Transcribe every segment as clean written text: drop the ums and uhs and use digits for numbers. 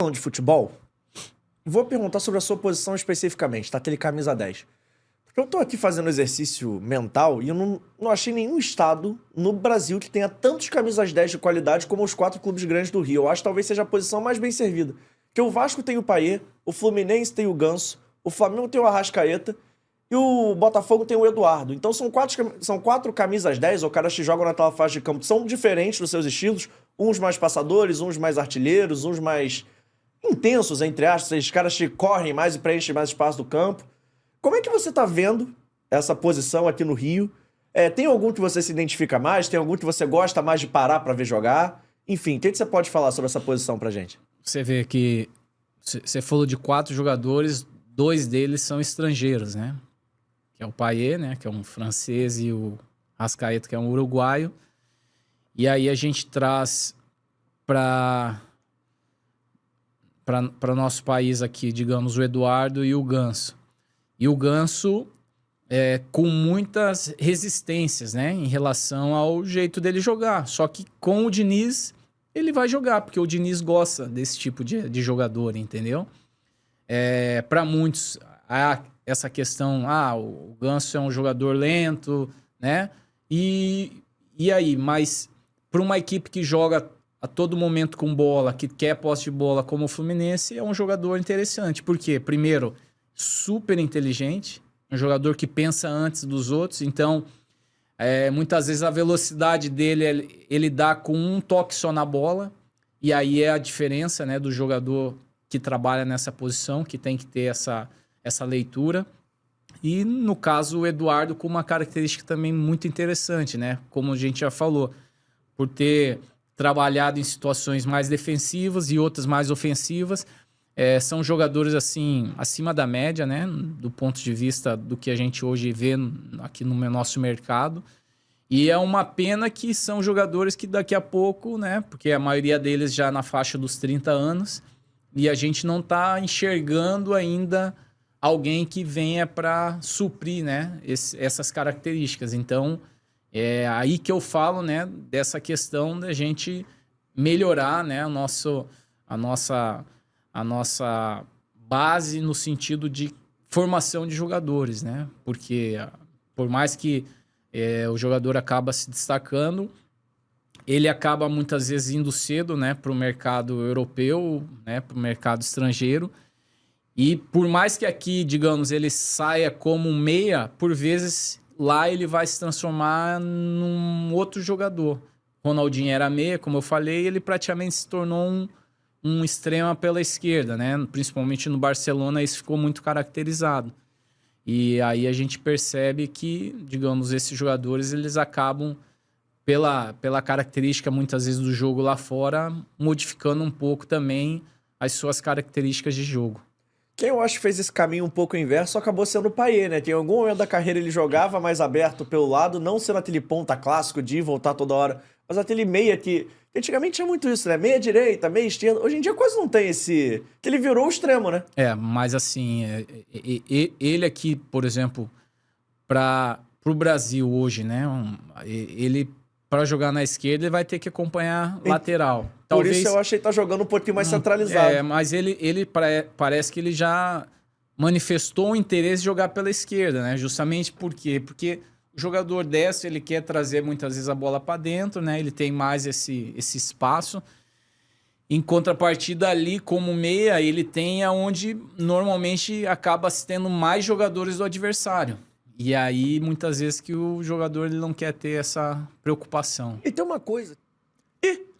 falando de futebol, vou perguntar sobre a sua posição especificamente, tá? Aquele camisa 10. Porque eu tô aqui fazendo exercício mental e eu não achei nenhum estado no Brasil que tenha tantos camisas 10 de qualidade como os 4 clubes grandes do Rio. Eu acho que talvez seja a posição mais bem servida. Porque o Vasco tem o Payet, o Fluminense tem o Ganso, o Flamengo tem o Arrascaeta e o Botafogo tem o Eduardo. Então são quatro camisas 10, ou caras que jogam naquela faixa de campo, são diferentes nos seus estilos, uns mais passadores, uns mais artilheiros, uns mais intensos, entre aspas, esses caras que correm mais e preenchem mais espaço do campo. Como é que você tá vendo essa posição aqui no Rio? Tem algum que você se identifica mais? Tem algum que você gosta mais de parar pra ver jogar? Enfim, o que você pode falar sobre essa posição pra gente? Você vê que você falou de 4 jogadores, 2 deles são estrangeiros, né? Que é o Payet, né? Que é um francês, e o Arrascaeta, que é um uruguaio. E aí a gente traz para nosso país aqui, digamos, o Eduardo e o Ganso. E o Ganso com muitas resistências, né? Em relação ao jeito dele jogar. Só que com o Diniz, ele vai jogar, porque o Diniz gosta desse tipo de jogador, entendeu? Para muitos, há essa questão, o Ganso é um jogador lento, né? E aí? Mas para uma equipe que joga a todo momento com bola, que quer posse de bola como o Fluminense, é um jogador interessante. Por quê? Primeiro, super inteligente, um jogador que pensa antes dos outros, então muitas vezes a velocidade dele ele dá com um toque só na bola, e aí é a diferença, né, do jogador que trabalha nessa posição, que tem que ter essa leitura. E no caso o Eduardo com uma característica também muito interessante, né, como a gente já falou, por ter trabalhado em situações mais defensivas e outras mais ofensivas. São jogadores assim acima da média, né, do ponto de vista do que a gente hoje vê aqui no nosso mercado. E é uma pena que são jogadores que daqui a pouco, né, porque a maioria deles já na faixa dos 30 anos, e a gente não está enxergando ainda alguém que venha para suprir, né, essas características. Então, é aí que eu falo, né, dessa questão da gente melhorar, né, a nossa base no sentido de formação de jogadores, né? Porque por mais que o jogador acaba se destacando, ele acaba muitas vezes indo cedo, né, para o mercado europeu, né, para o mercado estrangeiro. E por mais que aqui, digamos, ele saia como meia, por vezes lá ele vai se transformar num outro jogador. Ronaldinho era meia, como eu falei, ele praticamente se tornou um extrema pela esquerda, né? Principalmente no Barcelona, isso ficou muito caracterizado. E aí a gente percebe que, digamos, esses jogadores, eles acabam, pela característica, muitas vezes, do jogo lá fora, modificando um pouco também as suas características de jogo. Quem eu acho que fez esse caminho um pouco inverso acabou sendo o Payet, né? Que em algum momento da carreira ele jogava mais aberto pelo lado, não sendo aquele ponta clássico de ir e voltar toda hora, mas aquele meia que... Antigamente tinha muito isso, né? Meia direita, meia esquerda. Hoje em dia quase não tem esse... Que ele virou o extremo, né? Mas assim, ele aqui, por exemplo, para o Brasil hoje, né? Ele, para jogar na esquerda, ele vai ter que acompanhar lateral. Por isso eu achei que tá jogando um pouquinho mais centralizado. Mas ele parece que ele já manifestou o interesse de jogar pela esquerda, né? Justamente por quê? Porque o jogador destro, ele quer trazer muitas vezes a bola para dentro, né? Ele tem mais esse espaço. Em contrapartida ali, como meia, ele tem aonde normalmente acaba tendo mais jogadores do adversário. E aí, muitas vezes, que o jogador ele não quer ter essa preocupação. E tem uma coisa...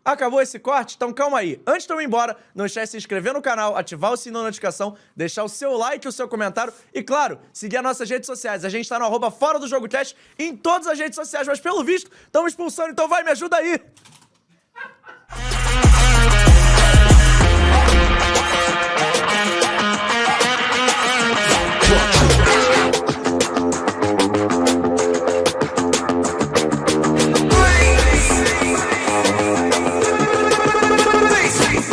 Acabou esse corte? Então calma aí. Antes de eu ir embora, não esquece de se inscrever no canal, ativar o sininho da notificação, deixar o seu like e o seu comentário e, claro, seguir as nossas redes sociais. A gente tá no @Fora do Jogo Cast em todas as redes sociais, mas pelo visto, estamos expulsando, então vai, me ajuda aí!